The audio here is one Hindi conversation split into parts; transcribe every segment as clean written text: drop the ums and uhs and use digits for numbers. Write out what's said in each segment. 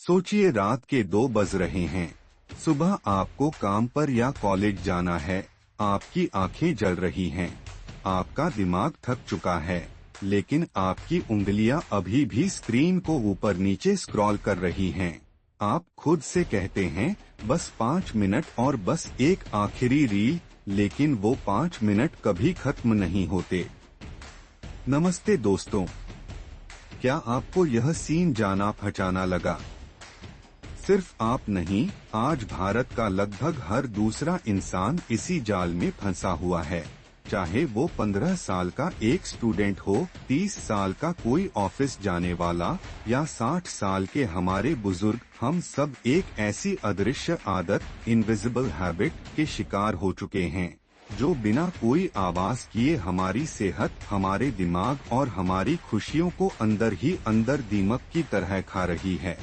सोचिए रात के 2 बज रहे हैं। सुबह आपको काम पर या कॉलेज जाना है। आपकी आंखें जल रही हैं। आपका दिमाग थक चुका है, लेकिन आपकी उंगलियां अभी भी स्क्रीन को ऊपर नीचे स्क्रॉल कर रही हैं। आप खुद से कहते हैं बस 5 मिनट और बस एक आखिरी रील, लेकिन वो 5 मिनट कभी खत्म नहीं होते। नमस्ते दोस्तों, क्या आपको यह सीन जाना पहचाना लगा? सिर्फ आप नहीं, आज भारत का लगभग हर दूसरा इंसान इसी जाल में फंसा हुआ है। चाहे वो 15 साल का एक स्टूडेंट हो, 30 साल का कोई ऑफिस जाने वाला या 60 साल के हमारे बुजुर्ग, हम सब एक ऐसी अदृश्य आदत, इनविजिबल हैबिट के शिकार हो चुके हैं, जो बिना कोई आवाज किए हमारी सेहत, हमारे दिमाग और हमारी खुशियों को अंदर ही अंदर दीमक की तरह खा रही है।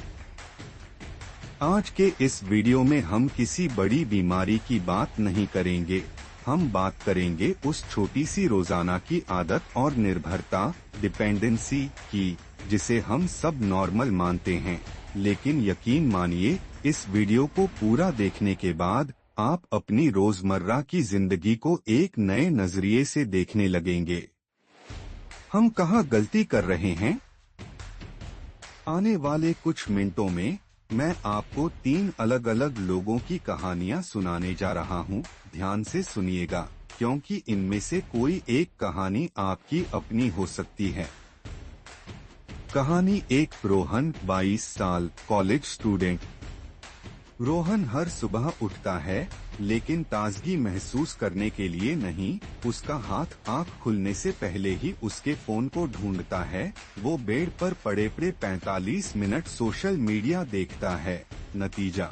आज के इस वीडियो में हम किसी बड़ी बीमारी की बात नहीं करेंगे। हम बात करेंगे उस छोटी सी रोजाना की आदत और निर्भरता, डिपेंडेंसी की, जिसे हम सब नॉर्मल मानते हैं। लेकिन यकीन मानिए, इस वीडियो को पूरा देखने के बाद आप अपनी रोजमर्रा की जिंदगी को एक नए नजरिए से देखने लगेंगे। हम कहाँ गलती कर रहे हैं? आने वाले कुछ मिनटों में मैं आपको 3 अलग अलग लोगों की कहानियां सुनाने जा रहा हूं। ध्यान से सुनिएगा, क्योंकि इनमें से कोई एक कहानी आपकी अपनी हो सकती है। कहानी 1, रोहन, 22 साल, कॉलेज स्टूडेंट। रोहन हर सुबह उठता है, लेकिन ताजगी महसूस करने के लिए नहीं। उसका हाथ आँख खुलने से पहले ही उसके फोन को ढूंढता है। वो बेड पर पड़े 45 मिनट सोशल मीडिया देखता है। नतीजा,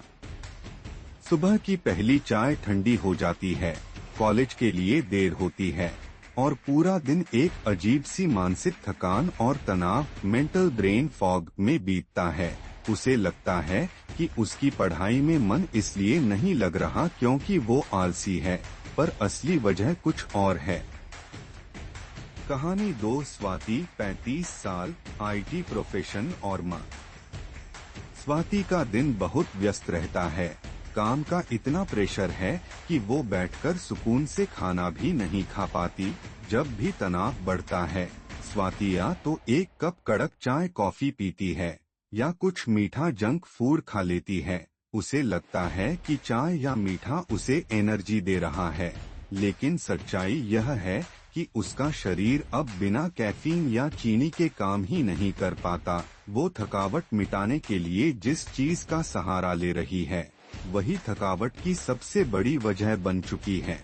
सुबह की पहली चाय ठंडी हो जाती है, कॉलेज के लिए देर होती है, और पूरा दिन एक अजीब सी मानसिक थकान और तनाव, मेंटल ब्रेन फॉग में बीतता है। उसे लगता है कि उसकी पढ़ाई में मन इसलिए नहीं लग रहा क्योंकि वो आलसी है, पर असली वजह कुछ और है। कहानी 2, स्वाति, 35 साल, आईटी प्रोफेशन और मां। स्वाति का दिन बहुत व्यस्त रहता है। काम का इतना प्रेशर है कि वो बैठकर सुकून से खाना भी नहीं खा पाती। जब भी तनाव बढ़ता है, स्वाति या तो एक कप कड़क चाय कॉफी पीती है या कुछ मीठा जंक फूड खा लेती है। उसे लगता है कि चाय या मीठा उसे एनर्जी दे रहा है, लेकिन सच्चाई यह है कि उसका शरीर अब बिना कैफीन या चीनी के काम ही नहीं कर पाता। वो थकावट मिटाने के लिए जिस चीज का सहारा ले रही है, वही थकावट की सबसे बड़ी वजह बन चुकी है।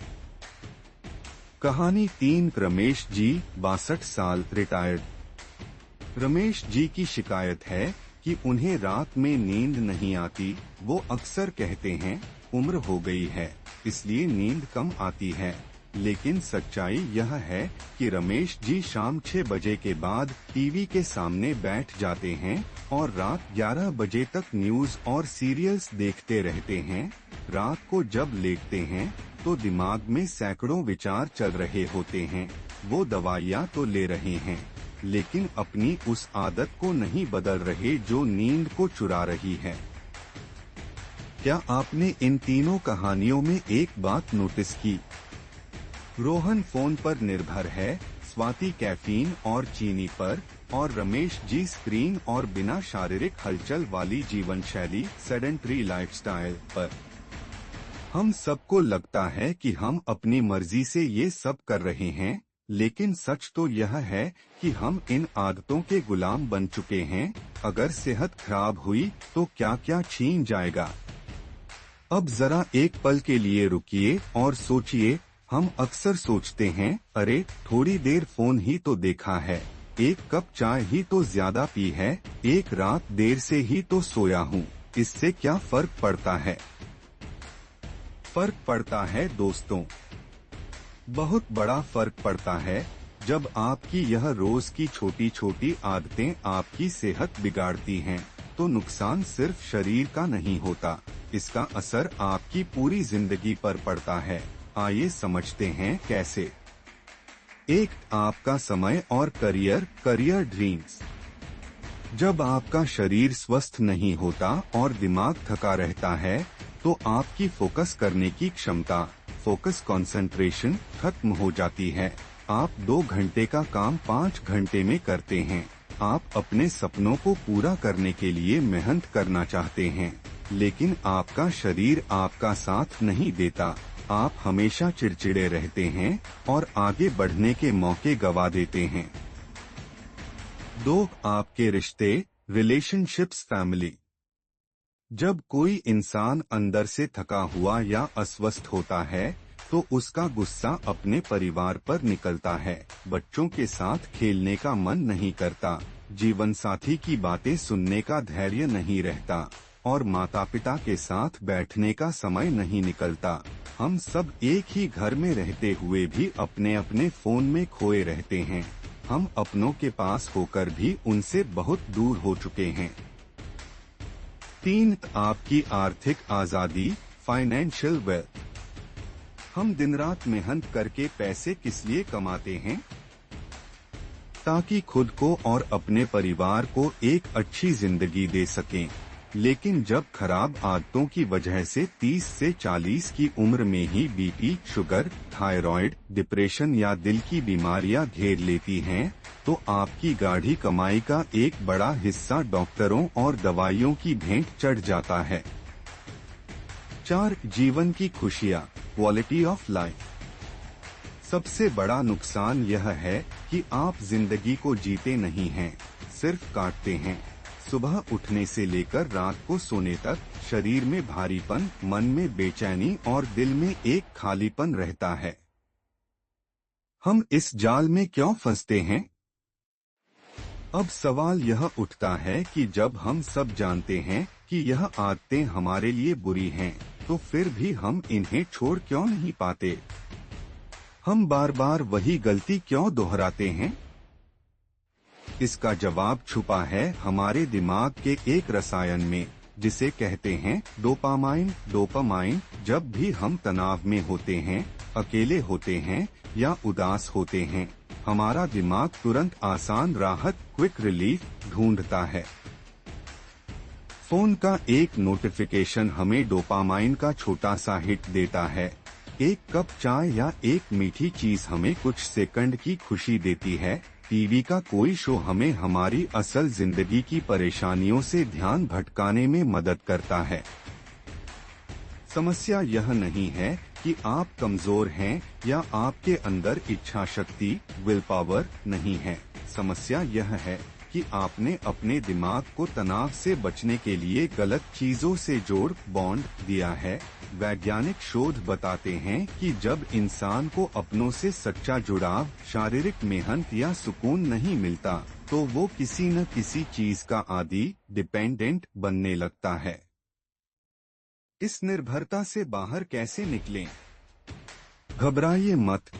कहानी 3, रमेश जी, 62 साल, रिटायर्ड। रमेश जी की शिकायत है कि उन्हें रात में नींद नहीं आती। वो अक्सर कहते हैं उम्र हो गई है, इसलिए नींद कम आती है। लेकिन सच्चाई यह है कि रमेश जी शाम 6 बजे के बाद टीवी के सामने बैठ जाते हैं और रात 11 बजे तक न्यूज और सीरियल्स देखते रहते हैं। रात को जब लेटते हैं तो दिमाग में सैकड़ों विचार चल रहे होते हैं। वो दवाइयाँ तो ले रहे हैं, लेकिन अपनी उस आदत को नहीं बदल रहे जो नींद को चुरा रही है। क्या आपने इन तीनों कहानियों में एक बात नोटिस की? रोहन फोन पर निर्भर है, स्वाति कैफीन और चीनी पर, और रमेश जी स्क्रीन और बिना शारीरिक हलचल वाली जीवन शैली, सेडेंटरी लाइफस्टाइल पर। हम सबको लगता है कि हम अपनी मर्जी से ये सब कर रहे हैं, लेकिन सच तो यह है कि हम इन आदतों के गुलाम बन चुके हैं। अगर सेहत खराब हुई तो क्या क्या छीन जाएगा? अब जरा एक पल के लिए रुकिए और सोचिए। हम अक्सर सोचते हैं, अरे थोड़ी देर फोन ही तो देखा है, एक कप चाय ही तो ज्यादा पी है, एक रात देर से ही तो सोया हूँ, इससे क्या फर्क पड़ता है? फर्क पड़ता है दोस्तों, बहुत बड़ा फर्क पड़ता है। जब आपकी यह रोज की छोटी छोटी आदतें आपकी सेहत बिगाड़ती हैं, तो नुकसान सिर्फ शरीर का नहीं होता, इसका असर आपकी पूरी जिंदगी पर पड़ता है। आइए समझते हैं कैसे। 1, आपका समय और करियर ड्रीम्स। जब आपका शरीर स्वस्थ नहीं होता और दिमाग थका रहता है, तो आपकी फोकस करने की क्षमता, फोकस कंसंट्रेशन खत्म हो जाती है। आप 2 घंटे का काम 5 घंटे में करते हैं। आप अपने सपनों को पूरा करने के लिए मेहनत करना चाहते हैं, लेकिन आपका शरीर आपका साथ नहीं देता। आप हमेशा चिड़चिड़े रहते हैं और आगे बढ़ने के मौके गवा देते हैं। 2. आपके रिश्ते, रिलेशनशिप्स, फैमिली। जब कोई इंसान अंदर से थका हुआ या अस्वस्थ होता है, तो उसका गुस्सा अपने परिवार पर निकलता है। बच्चों के साथ खेलने का मन नहीं करता, जीवन साथी की बातें सुनने का धैर्य नहीं रहता और माता पिता के साथ बैठने का समय नहीं निकलता। हम सब एक ही घर में रहते हुए भी अपने अपने फोन में खोए रहते हैं। हम अपनों के पास होकर भी उनसे बहुत दूर हो चुके हैं। 3. आपकी आर्थिक आजादी, फाइनेंशियल वेल्थ। हम दिन रात मेहनत करके पैसे किस लिए कमाते हैं? ताकि खुद को और अपने परिवार को एक अच्छी जिंदगी दे सकें। लेकिन जब खराब आदतों की वजह से 30 से 40 की उम्र में ही बीपी, शुगर, थायराइड, डिप्रेशन या दिल की बीमारियां घेर लेती हैं, तो आपकी गाढ़ी कमाई का एक बड़ा हिस्सा डॉक्टरों और दवाइयों की भेंट चढ़ जाता है। 4. जीवन की खुशियाँ, क्वालिटी ऑफ लाइफ। सबसे बड़ा नुकसान यह है कि आप जिंदगी को जीते नहीं हैं, सिर्फ काटते हैं। सुबह उठने से लेकर रात को सोने तक शरीर में भारीपन, मन में बेचैनी और दिल में एक खालीपन रहता है। हम इस जाल में क्यों फंसते हैं? अब सवाल यह उठता है कि जब हम सब जानते हैं कि यह आदतें हमारे लिए बुरी हैं, तो फिर भी हम इन्हें छोड़ क्यों नहीं पाते? हम बार बार वही गलती क्यों दोहराते हैं? इसका जवाब छुपा है हमारे दिमाग के एक रसायन में, जिसे कहते हैं डोपामाइन। डोपामाइन जब भी हम तनाव में होते हैं, अकेले होते हैं या उदास होते हैं, हमारा दिमाग तुरंत आसान राहत, क्विक रिलीफ ढूंढता है। फोन का एक नोटिफिकेशन हमें डोपामाइन का छोटा सा हिट देता है। एक कप चाय या एक मीठी चीज हमें कुछ सेकंड की खुशी देती है। टीवी का कोई शो हमें हमारी असल जिंदगी की परेशानियों से ध्यान भटकाने में मदद करता है। समस्या यह नहीं है कि आप कमजोर हैं या आपके अंदर इच्छा शक्ति, विल पावर नहीं है। समस्या यह है कि आपने अपने दिमाग को तनाव से बचने के लिए गलत चीजों से जोड़ बॉन्ड दिया है। वैज्ञानिक शोध बताते हैं कि जब इंसान को अपनों से सच्चा जुड़ाव, शारीरिक मेहनत या सुकून नहीं मिलता, तो वो किसी न किसी चीज का आदी, डिपेंडेंट बनने लगता है। इस निर्भरता से बाहर कैसे निकलें? घबराइए मत।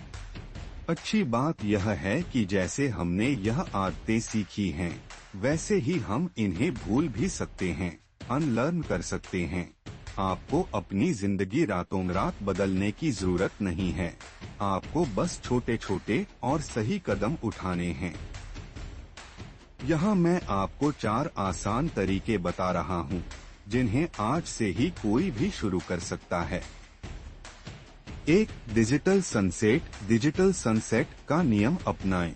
अच्छी बात यह है कि जैसे हमने यह आदतें सीखी हैं, वैसे ही हम इन्हें भूल भी सकते हैं, अनलर्न कर सकते हैं। आपको अपनी जिंदगी रातों रात बदलने की जरूरत नहीं है। आपको बस छोटे छोटे और सही कदम उठाने हैं। यहाँ मैं आपको 4 आसान तरीके बता रहा हूँ, जिन्हें आज से ही कोई भी शुरू कर सकता है। 1. Digital sunset. डिजिटल सनसेट का नियम अपनाएं।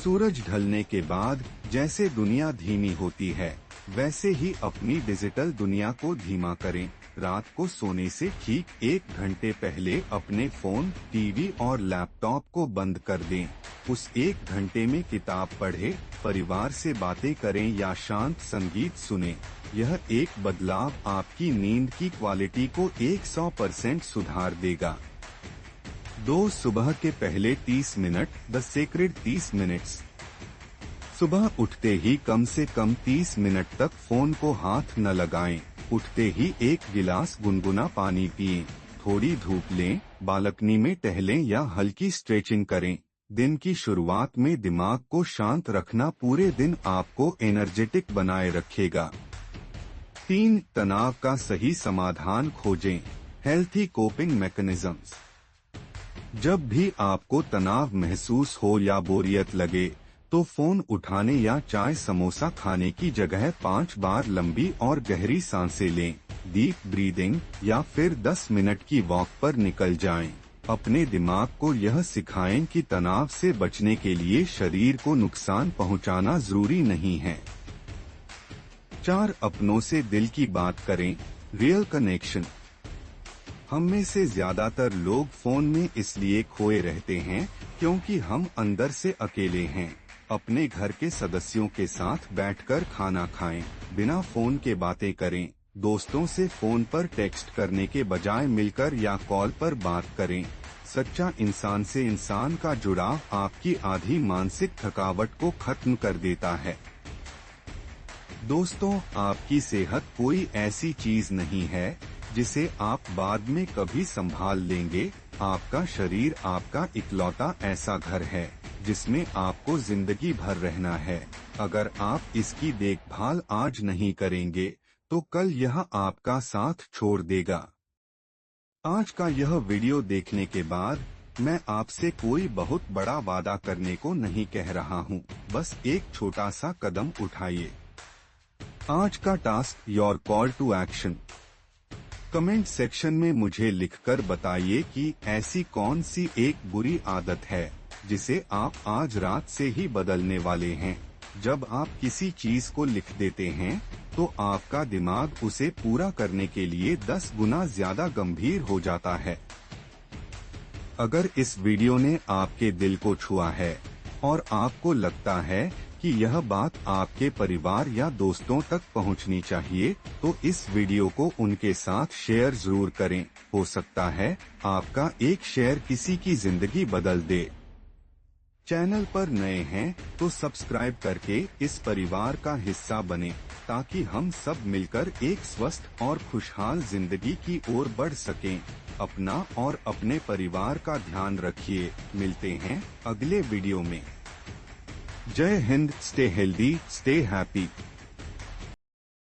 सूरज ढलने के बाद जैसे दुनिया धीमी होती है, वैसे ही अपनी डिजिटल दुनिया को धीमा करें। रात को सोने से ठीक 1 घंटे पहले अपने फोन, टीवी और लैपटॉप को बंद कर दें। उस 1 घंटे में किताब पढ़ें, परिवार से बातें करें या शांत संगीत सुनें। यह एक बदलाव आपकी नींद की क्वालिटी को 100% सुधार देगा। 2. सुबह के पहले 30 मिनट। The secret 30 minutes. सुबह उठते ही कम से कम 30 मिनट तक फोन को हाथ न लगाएं। उठते ही 1 गिलास गुनगुना पानी पिएं, थोड़ी धूप लें, बालकनी में टहलें या हल्की स्ट्रेचिंग करें। दिन की शुरुआत में दिमाग को शांत रखना पूरे दिन आपको एनर्जेटिक बनाए रखेगा। 3. तनाव का सही समाधान खोजें। Healthy coping mechanisms. जब भी आपको तनाव महसूस हो या बोरियत लगे, तो फोन उठाने या चाय समोसा खाने की जगह 5 बार लंबी और गहरी सांसें लें, डीप ब्रीदिंग, या फिर 10 मिनट की वॉक पर निकल जाएं। अपने दिमाग को यह सिखाएं कि तनाव से बचने के लिए शरीर को नुकसान पहुंचाना जरूरी नहीं है। 4. अपनों से दिल की बात करें, रियल कनेक्शन। हम में से ज्यादातर लोग फोन में इसलिए खोए रहते हैं क्योंकि हम अंदर से अकेले हैं। अपने घर के सदस्यों के साथ बैठकर खाना खाएं, बिना फोन के बातें करें, दोस्तों से फोन पर टेक्स्ट करने के बजाय मिलकर या कॉल पर बात करें। सच्चा इंसान से इंसान का जुड़ाव आपकी आधी मानसिक थकावट को खत्म कर देता है। दोस्तों, आपकी सेहत कोई ऐसी चीज नहीं है जिसे आप बाद में कभी संभाल लेंगे। आपका शरीर आपका इकलौता ऐसा घर है जिसमें आपको जिंदगी भर रहना है। अगर आप इसकी देखभाल आज नहीं करेंगे तो कल यह आपका साथ छोड़ देगा। आज का यह वीडियो देखने के बाद मैं आपसे कोई बहुत बड़ा वादा करने को नहीं कह रहा हूँ, बस एक छोटा सा कदम उठाइए। आज का task, your call to action. Comment section में मुझे लिखकर बताइए कि ऐसी कौन सी एक बुरी आदत है जिसे आप आज रात से ही बदलने वाले हैं। जब आप किसी चीज को लिख देते हैं तो आपका दिमाग उसे पूरा करने के लिए 10 गुना ज्यादा गंभीर हो जाता है। अगर इस वीडियो ने आपके दिल को छुआ है और आपको लगता है कि यह बात आपके परिवार या दोस्तों तक पहुंचनी चाहिए, तो इस वीडियो को उनके साथ शेयर जरूर करें। हो सकता है आपका एक शेयर किसी की जिंदगी बदल दे। चैनल पर नए हैं तो सब्सक्राइब करके इस परिवार का हिस्सा बने, ताकि हम सब मिलकर एक स्वस्थ और खुशहाल जिंदगी की ओर बढ़ सकें। अपना और अपने परिवार का ध्यान रखिए। मिलते हैं अगले वीडियो में। जय Hind, stay healthy, stay happy.